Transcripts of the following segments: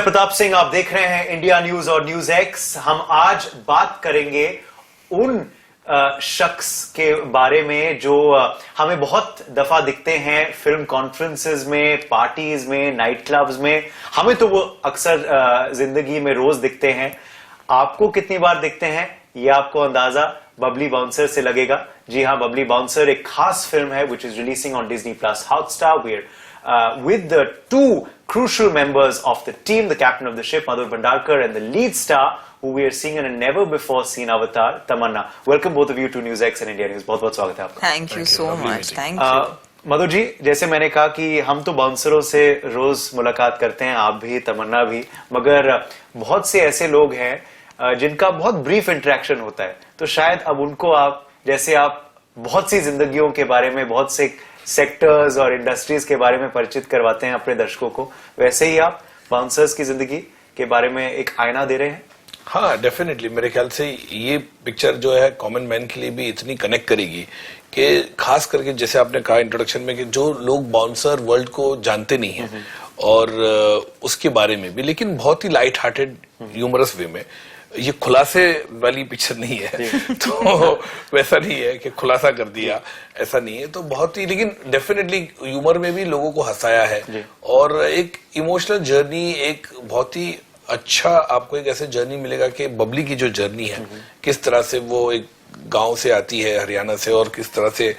प्रताप सिंह, आप देख रहे हैं इंडिया न्यूज और न्यूज एक्स। हम आज बात करेंगे उन शख्स के बारे में जो हमें बहुत दफा दिखते हैं फिल्म कॉन्फ्रेंसेस में, पार्टीज में, नाइट क्लब्स में। हमें तो वो अक्सर जिंदगी में रोज दिखते हैं। आपको कितनी बार दिखते हैं ये आपको अंदाजा बबली बाउंसर से लगेगा। जी हाँ, बबली बाउंसर एक खास फिल्म है which is releasing on Disney Plus Hotstar, where with the two crucial members of the team, the captain of the ship Madhur Bhandarkar and the lead star who we are seeing in a never before seen avatar, Tamanna. Welcome both of you to News X and India News. बहुत बहुत स्वागत है आपका। Thank you so much. Thank you. मधुर जी, जैसे मैंने कहा कि हम तो बाउंसरों से रोज मुलाकात करते हैं, आप भी, तमन्ना भी, मगर बहुत से ऐसे लोग हैं जिनका बहुत ब्रीफ इंटरेक्शन होता है। तो शायद अब उनको आप, जैसे आप बहुत सी जिंदगियों के बारे में, बहुत से सेक्टर्स और इंडस्ट्रीज के बारे में परिचित करवाते हैं अपने दर्शकों को, वैसे ही आप बाउंसर्स की जिंदगी के बारे में एक आईना दे रहे हैं। हाँ, डेफिनेटली मेरे ख्याल से ये पिक्चर जो है कॉमन मैन के लिए भी इतनी कनेक्ट करेगी कि खास करके जैसे आपने कहा इंट्रोडक्शन में कि जो लोग बाउंसर वर्ल्ड को जानते नहीं है और उसके बारे में भी, लेकिन बहुत ही लाइट हार्टेड ह्यूमरस वे में, ये खुलासे वाली पिक्चर नहीं है तो वैसा नहीं है कि खुलासा कर दिया, ऐसा नहीं है। तो बहुत ही, लेकिन डेफिनेटली ह्यूमर में भी लोगों को हंसाया है और एक इमोशनल जर्नी, एक बहुत ही अच्छा आपको एक ऐसे जर्नी मिलेगा कि बबली की जो जर्नी है, किस तरह से वो एक गांव से आती है हरियाणा से और किस तरह से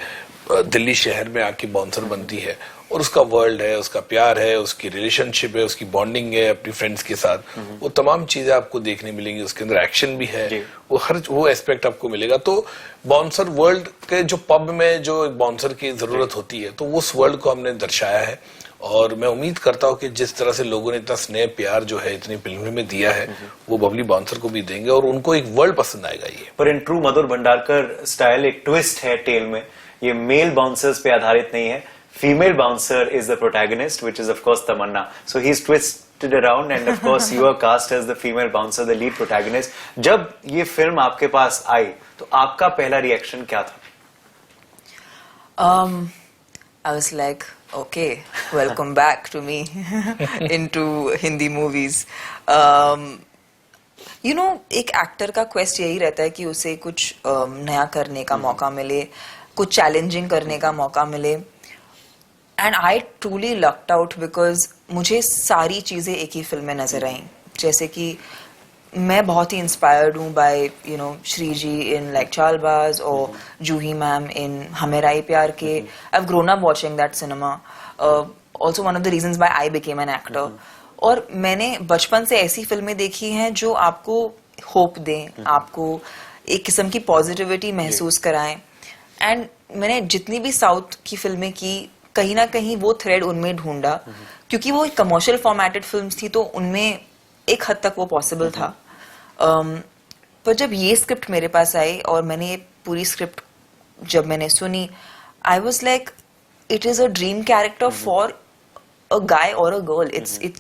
दिल्ली शहर में आके बाउंसर बनती है, और उसका वर्ल्ड है, उसका प्यार है, उसकी रिलेशनशिप है, उसकी बॉन्डिंग है अपनी फ्रेंड्स के साथ, वो तमाम चीजें आपको देखने मिलेंगी। उसके अंदर एक्शन भी है, वो एस्पेक्ट आपको मिलेगा। तो बाउंसर वर्ल्ड के जो पब में जो एक बाउंसर की जरूरत होती है, तो उस वर्ल्ड को हमने दर्शाया है और मैं उम्मीद करता हूँ कि जिस तरह से लोगों ने इतना स्नेह प्यार जो है इतनी फिल्मों में दिया है, वो बबली बाउंसर को भी देंगे और उनको एक वर्ल्ड पसंद आएगा। ये पर in true Madhur Bhandarkar style एक ट्विस्ट है टेल में। ये मेल बाउंसर्स पे आधारित नहीं है, female bouncer is the protagonist, which is of course Tamannaah. So he is twisted around and of course you are cast as the female bouncer, the lead protagonist. जब ये film आपके पास आई तो आपका पहला रिएक्शन क्या था? I was like, okay, welcome back to me into Hindi movies. You know, एक actor का क्वेस्ट यही रहता है कि उसे कुछ नया करने का मौका मिले, कुछ चैलेंजिंग करने का मौका मिले। And I truly locked out because मुझे सारी चीजें एक ही फिल्म में नजर आई। जैसे कि मैं बहुत ही इंस्पायर्ड हूँ by you know Shri ji in like Chaalbaaz और जूही मैम इन हमें राई प्यार के। I have grown up watching that cinema, also one of the reasons why I became an actor. और मैंने बचपन से ऐसी फिल्में देखी हैं जो आपको होप दें, आपको एक किस्म की पॉजिटिविटी महसूस कराएं। एंड मैंने जितनी भी साउथ की फिल्में की, कहीं ना कहीं वो थ्रेड उनमें ढूंढा, क्योंकि वो कमर्शियल फॉर्मेटेड फिल्म्स थी तो उनमें एक हद तक वो पॉसिबल था। पर जब ये स्क्रिप्ट मेरे पास आई और मैंने ये पूरी स्क्रिप्ट जब मैंने सुनी, I was like it is a dream character for a guy और a girl. It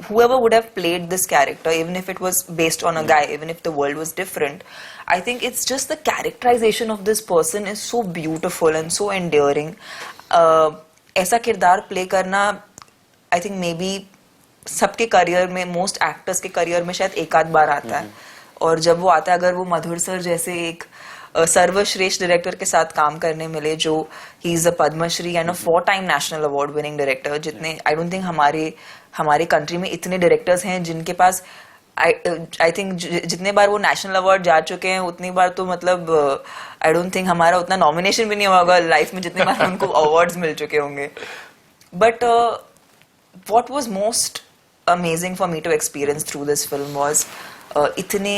whoever would have played this character, even if it was based on a guy, even if the world was different, I think it's just the characterization of this person is so beautiful and so endearing. ऐसा किरदार play करना I think may be सबके career में, most actors के career में शायद एक आध बार आता है। और जब वो आता है, अगर वो मधुर सर जैसे एक सर्वश्रेष्ठ डायरेक्टर के साथ काम करने मिले, जो he is a Padma Shri and a 4 time national award winning director, जितने आई डोंट थिंक हमारे कंट्री में इतने डायरेक्टर्स हैं जिनके पास आई थिंक जितने बार वो नेशनल अवार्ड जा चुके हैं उतनी बार तो मतलब आई डोंट थिंक हमारा उतना नॉमिनेशन भी नहीं होगा लाइफ में जितने बार उनको अवार्ड्स मिल चुके होंगे। But what was most amazing for me to experience through this film was इतने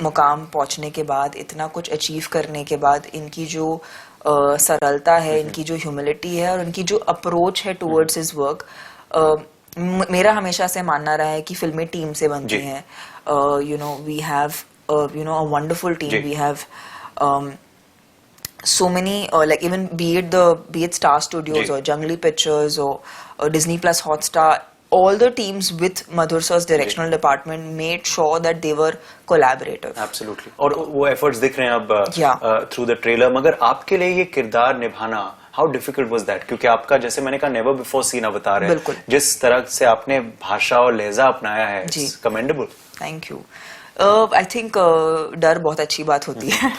मुकाम पहुंचने के बाद, इतना कुछ अचीव करने के बाद, इनकी जो सरलता है, इनकी जो ह्यूमिलिटी है और इनकी जो अप्रोच है टुवर्ड्स हिज वर्क, मेरा हमेशा से मानना रहा है कि फिल्में टीम से बनती हैं। You know we have you know a wonderful team, we have so many like even be it Star Studios or Jungly Pictures or Disney Plus Hotstar, all the teams with Madhur sir's directional department made sure that they were collaborative. Absolutely. और वो efforts दिख रहे हैं अब through the trailer। मगर आपके लिए ये किरदार निभाना हाउ डिफिकल्ट वाज दैट? क्योंकि आपका, जैसे मैंने कहा, नेवर बिफोर सीन अवतार है। बिल्कुल। जिस तरह से आपने भाषा और लहजा अपनाया है, जी। Commendable. Thank you. I think Darr बहुत अच्छी बात होती है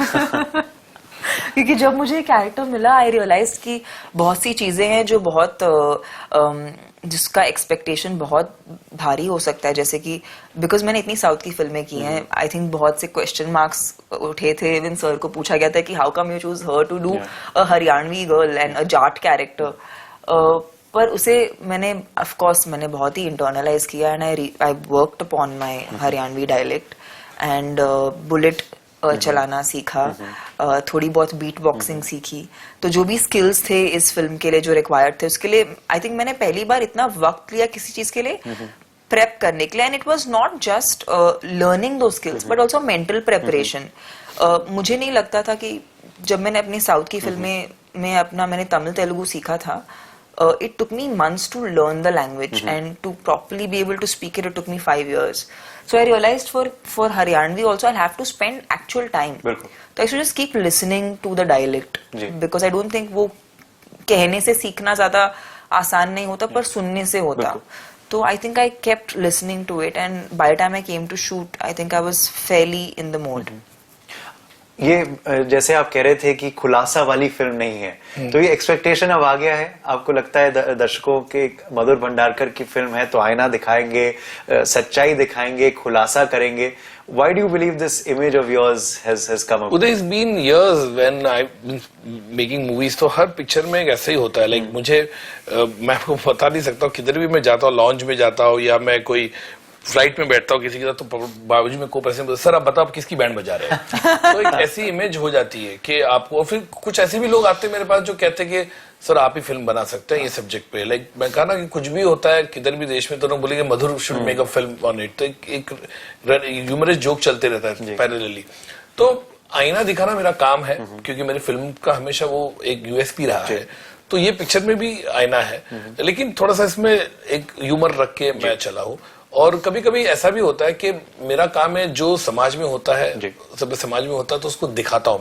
क्योंकि जब मुझे कैरेक्टर मिला आई रियलाइज कि बहुत सी चीजें हैं जो बहुत जिसका एक्सपेक्टेशन बहुत भारी हो सकता है, जैसे कि बिकॉज मैंने इतनी साउथ की फिल्में की हैं, आई थिंक बहुत से क्वेश्चन मार्क्स उठे थे। इवन सर को पूछा गया था कि how come you choose her to do a Haryanvi girl and a Jat character, पर उसे मैंने ऑफ कोर्स मैंने बहुत ही इंटरनलाइज किया and I worked upon my Haryanvi dialect and bullet चलाना सीखा, थोड़ी बहुत बीट बॉक्सिंग सीखी। तो जो भी स्किल्स थे इस फिल्म के लिए जो रिक्वायर्ड थे, उसके लिए आई थिंक मैंने पहली बार इतना वक्त लिया किसी चीज के लिए प्रेप करने के लिए, and it was not just learning दो skills but also mental preparation. मुझे नहीं लगता था कि जब मैंने अपनी साउथ की फिल्में में मैंने तमिल तेलुगु सीखा था, it took me months to learn the language and to properly be able to speak it took me 5 years. So I realized for Haryanvi also I'll have to spend actual time. बिल्कुल। So I should just keep listening to the dialect ji. because I don't think वो कहने से सीखना ज्यादा आसान नहीं होता पर सुनने से होता। तो I think I kept listening to it and by the time I came to shoot I think I was fairly in the mode. ये जैसे आप कह रहे थे कि खुलासा वाली फिल्म नहीं है, तो ये एक्सपेक्टेशन अब आ गया है? आपको लगता है दर्शकों के मधुर भंडारकर की फिल्म है तो आईना दिखाएंगे, सच्चाई दिखाएंगे, खुलासा करेंगे? Why do you believe this image of yours has come up? Uday, it's been years when I've been making movies, तो हर पिक्चर में ऐसे ही होता है। लाइक मुझे मैं आपको बता नहीं सकता हूँ, किधर भी मैं जाता हूँ, लॉन्च में जाता हूँ या मैं कोई फ्लाइट में बैठता हूँ किसी के साथ, तो बाबूजी में को प्रेसिडेंट बोलते, सर आप बताओ आप किसकी बैंड बजा रहे हैं? तो एक ऐसी इमेज हो जाती है कि आपको, फिर कुछ ऐसे भी लोग आते हैं मेरे पास जो कहते हैं कि सर आप ही फिल्म बना सकते हैं ये सब्जेक्ट पे। लाइक मैं कहा ना कि कुछ भी होता है किधर भी देश में, तो लोग बोलेंगे Madhur should make a film on it. तो एक ह्यूमरस जोक चलते रहता है पैरेलली। तो आईना दिखाना मेरा काम है क्योंकि मेरी फिल्म का हमेशा वो एक यूएसपी रहा है। तो ये पिक्चर में भी आईना है, लेकिन थोड़ा सा इसमें एक ह्यूमर रख के मैं चला हूँ। और कभी कभी ऐसा भी होता है कि मेरा काम है जो समाज में होता है, सब समाज में होता है तो उसको दिखाता हूं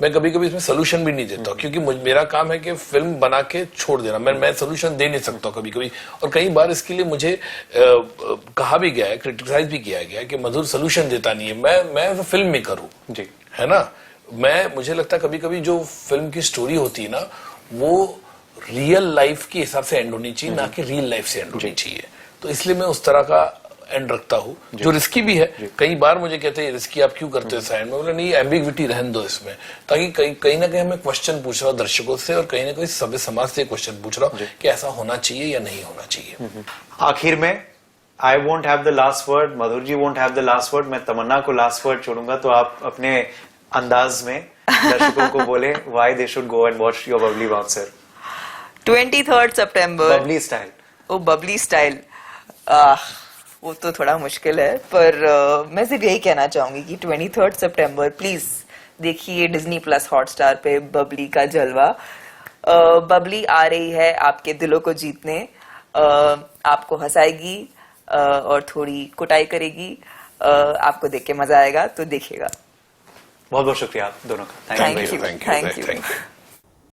मैं कभी कभी इसमें सोल्यूशन भी नहीं देता हूं, क्योंकि मेरा काम है कि फिल्म बना के छोड़ देना। मैं सोल्यूशन दे नहीं सकता कभी कभी, और कई बार इसके लिए मुझे कहा भी गया है, क्रिटिसाइज भी किया गया है कि मधुर सोल्यूशन देता नहीं है। मैं फिल्म मेकर हूं जी, है ना। मुझे लगता है कभी कभी जो फिल्म की स्टोरी होती है ना, वो रियल लाइफ के हिसाब से एंड होनी चाहिए, ना कि रियल लाइफ से एंड होनी चाहिए। तो इसलिए मैं उस तरह का एंड रखता हूँ जो रिस्की भी है। कई बार मुझे कहते हैं रिस्की आप क्यों करते हो साइड में, बोले नहीं एम्बिग्विटी रहने दो इसमें, ताकि कहीं ना कहीं मैं क्वेश्चन पूछ रहा हूँ दर्शकों से और कहीं ना कहीं सभ्य समाज से क्वेश्चन पूछ रहा हूँ कि ऐसा होना चाहिए या नहीं होना चाहिए। आखिर में I won't have the last word, Madhur ji won't have the last word, मैं तमन्ना को लास्ट वर्ड छोड़ूंगा, तो आप अपने अंदाज में दर्शकों को बोले why they should go and watch your Babli bouncer. 23 सितंबर। बबली स्टाइल। ओ बबली स्टाइल, वो तो थोड़ा मुश्किल है, पर मैं सिर्फ यही कहना चाहूंगी कि 23 सितंबर प्लीज देखिए डिज्नी प्लस हॉटस्टार पे बबली का जलवा। बबली आ रही है आपके दिलों को जीतने, आपको हंसाएगी और थोड़ी कुटाई करेगी, आपको देख के मजा आएगा, तो देखिएगा। बहुत बहुत शुक्रिया आप दोनों का। Thank you.